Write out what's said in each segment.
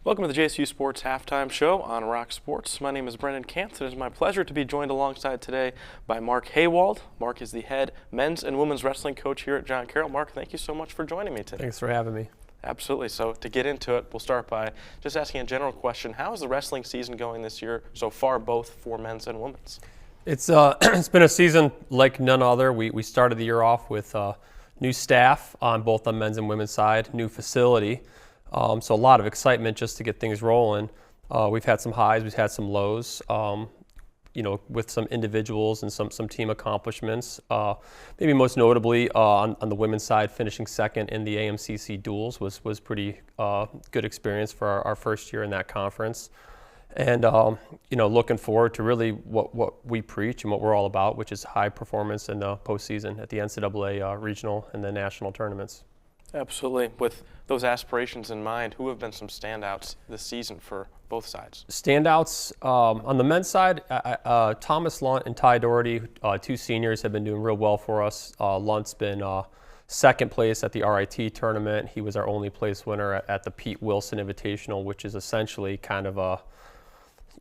Welcome to the JSU Sports Halftime Show on Rock Sports. My name is Brendan Camps, and it is my pleasure to be joined alongside today by Mark Hawald. Mark is the head men's and women's wrestling coach here at John Carroll. Mark, thank you so much for joining me today. Thanks for having me. Absolutely. So to get into it, we'll start by just asking a general question. How is the wrestling season going this year so far, both for men's and women's? It's it's been a season like none other. We started the year off with new staff on both the men's and women's side, new facility. So a lot of excitement just to get things rolling. We've had some highs, we've had some lows, with some individuals and some team accomplishments. Maybe most notably on the women's side, finishing second in the AMCC duels was pretty good experience for our first year in that conference. And looking forward to really what we preach and what we're all about, which is high performance in the postseason at the NCAA regional and the national tournaments. Absolutely. With those aspirations in mind, who have been some standouts this season for both sides? Standouts on the men's side, Thomas Lunt and Ty Doherty, two seniors, have been doing real well for us. Lunt's been second place at the RIT tournament. He was our only place winner at the Pete Wilson Invitational, which is essentially kind of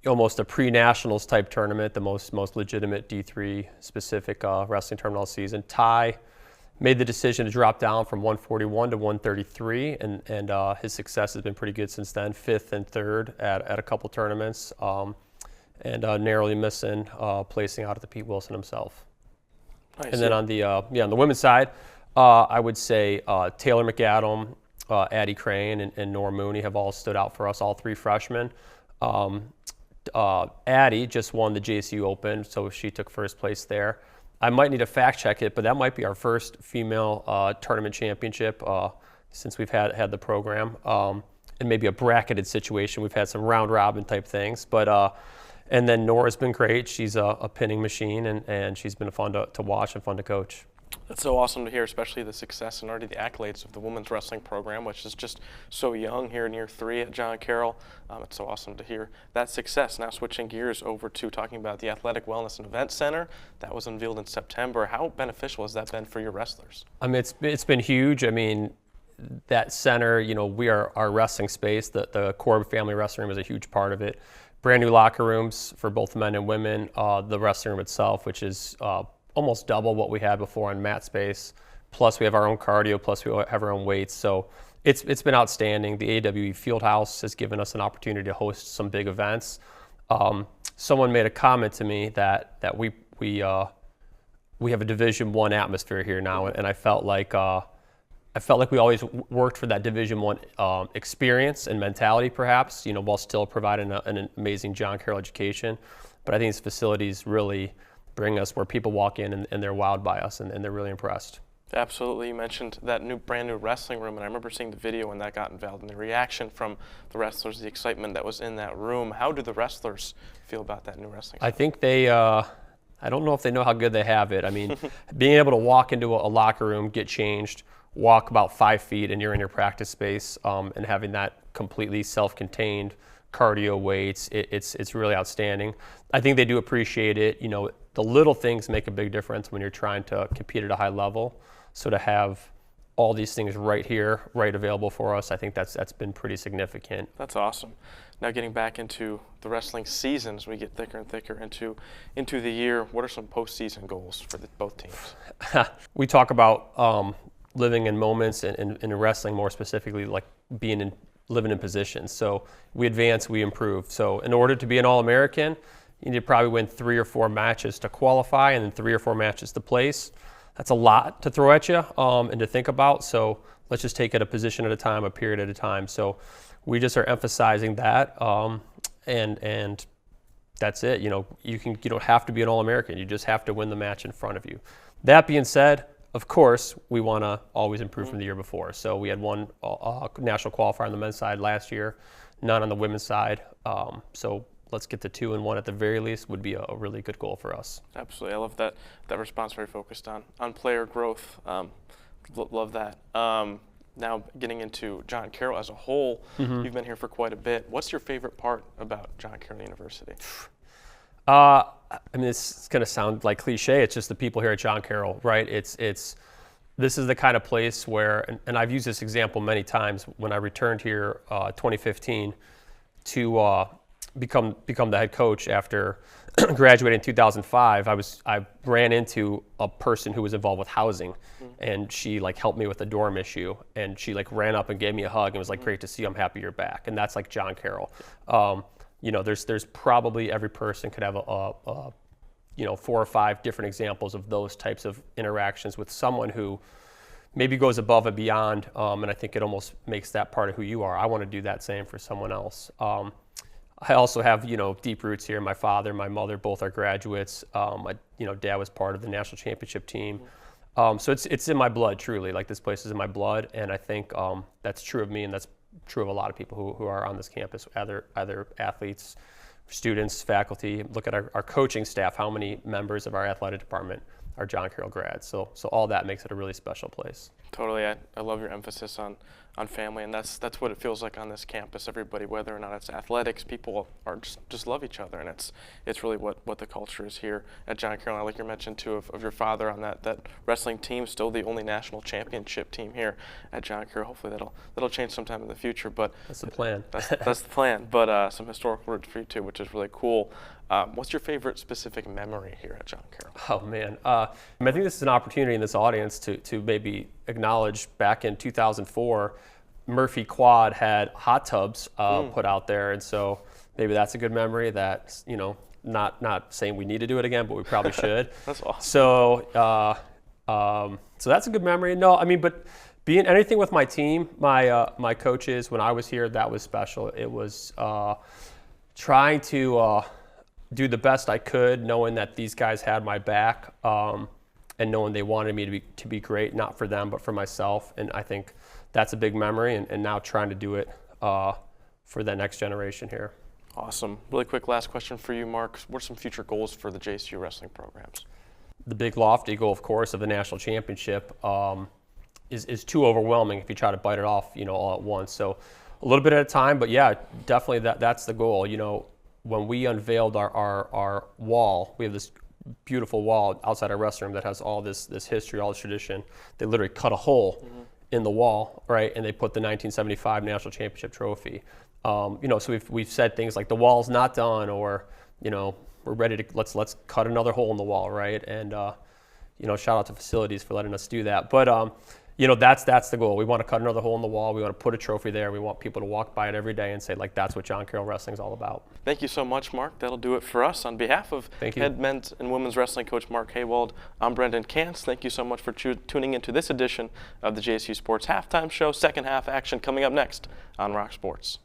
almost a pre-nationals type tournament, the most legitimate D3 specific wrestling tournament all season. Ty made the decision to drop down from 141 to 133, and his success has been pretty good since then, fifth and third at a couple tournaments, and narrowly missing placing out at the Pete Wilson himself. Nice. And then on the women's side, I would say Taylor McAdam, Addie Crane, and Nora Mooney have all stood out for us, all three freshmen. Addie just won the JSU Open, so she took first place there. I might need to fact check it, but that might be our first female tournament championship since we've had the program, and maybe a bracketed situation. We've had some round robin type things, but and then Nora's been great. She's a pinning machine, and she's been fun to watch and fun to coach. That's so awesome to hear, especially the success and already the accolades of the women's wrestling program, which is just so young here in year 3 at John Carroll. It's so awesome to hear that success. Now switching gears over to talking about the Athletic Wellness and Event Center that was unveiled in September. How beneficial has that been for your wrestlers? I mean, it's been huge. I mean, that center, we are our wrestling space. The core family wrestling room is a huge part of it. Brand new locker rooms for both men and women. The wrestling room itself, which is almost double what we had before on mat space. Plus we have our own cardio, plus we have our own weights. So it's been outstanding. The AWE Fieldhouse has given us an opportunity to host some big events. Someone made a comment to me that we have a Division I atmosphere here now, and I felt like we always worked for that Division I experience and mentality, perhaps, while still providing an amazing John Carroll education. But I think these facilities really bring us where people walk in and they're wowed by us and they're really impressed. Absolutely. You mentioned that brand new wrestling room, and I remember seeing the video when that got unveiled and the reaction from the wrestlers, the excitement that was in that room. How do the wrestlers feel about that new wrestling center? I think they, I don't know if they know how good they have it. I mean, being able to walk into a locker room, get changed, walk about 5 feet, and you're in your practice space, and having that completely self-contained cardio weights, it's really outstanding. I think they do appreciate it. The little things make a big difference when you're trying to compete at a high level. So to have all these things right here, right available for us, I think that's been pretty significant. That's awesome. Now getting back into the wrestling season as we get thicker and thicker into the year, what are some postseason goals for both teams? We talk about living in moments and in wrestling more specifically, like living in positions. So we advance, we improve. So in order to be an All-American, you need to probably win 3 or 4 matches to qualify and then 3 or 4 matches to place. That's a lot to throw at you and to think about. So let's just take it a position at a time, a period at a time. So we just are emphasizing that, and that's it. You don't have to be an All-American. You just have to win the match in front of you. That being said, of course, we want to always improve from the year before. So we had one national qualifier on the men's side last year, none on the women's side. So let's get to 2 and 1 at the very least would be a really good goal for us. Absolutely. I love that response, very focused on player growth. Love that. Now getting into John Carroll as a whole, you've been here for quite a bit. What's your favorite part about John Carroll University? I mean, it's going to sound like cliche. It's just the people here at John Carroll, right? It's this is the kind of place where, and I've used this example many times when I returned here 2015 to become the head coach after graduating in 2005. I ran into a person who was involved with housing, and she like helped me with a dorm issue, and she like ran up and gave me a hug and was like, "Great to see you. I'm happy you're back." And that's like John Carroll. You know, there's probably every person could have a you know, 4 or 5 different examples of those types of interactions with someone who maybe goes above and beyond, and I think it almost makes that part of who you are. I want to do that same for someone else. I also have, you know, deep roots here. My father, my mother, both are graduates. My, you know, dad was part of the national championship team. So it's in my blood, truly. Like, this place is in my blood, and I think that's true of me, and that's true of a lot of people who are on this campus, either athletes, students, faculty. Look at our coaching staff. How many members of our athletic department are John Carroll grads? So all that makes it a really special place. Totally. I love your emphasis on family, and that's what it feels like on this campus. Everybody, whether or not it's athletics, people are just love each other, and it's really what the culture is here at John Carroll. I like you mentioned too of your father on that wrestling team, still the only national championship team here at John Carroll. Hopefully that'll change sometime in the future, but that's the plan. That's the plan. But some historical roots for you too, which is really cool. What's your favorite specific memory here at John Carroll? Oh man, I think this is an opportunity in this audience to maybe acknowledge back in 2004, Murphy Quad had hot tubs put out there, and so maybe that's a good memory. That, you know, not saying we need to do it again, but we probably should. That's awesome. So so that's a good memory. No, I mean, but being anything with my team, my coaches when I was here, that was special. It was trying to do the best I could, knowing that these guys had my back, and knowing they wanted me to be great, not for them, but for myself. And I think that's a big memory, and now trying to do it for the next generation here. Awesome. Really quick last question for you, Mark. What are some future goals for the JSU wrestling programs? The big lofty goal, of course, of the national championship is too overwhelming if you try to bite it off, you know, all at once. So a little bit at a time, but yeah, definitely that's the goal. You know, when we unveiled our wall, we have this beautiful wall outside our restroom that has all this history, all this tradition. They literally cut a hole in the wall, right, and they put the 1975 national championship trophy. You know, so we've said things like the wall's not done, or, you know, we're ready to let's cut another hole in the wall, right? And you know, shout out to facilities for letting us do that. But you know, that's the goal. We want to cut another hole in the wall. We want to put a trophy there. We want people to walk by it every day and say, like, that's what John Carroll Wrestling is all about. Thank you so much, Mark. That'll do it for us. On behalf of head men's and women's wrestling coach Mark Hawald, I'm Brendan Kantz. Thank you so much for tuning into this edition of the JSU Sports Halftime Show. Second half action coming up next on Rock Sports.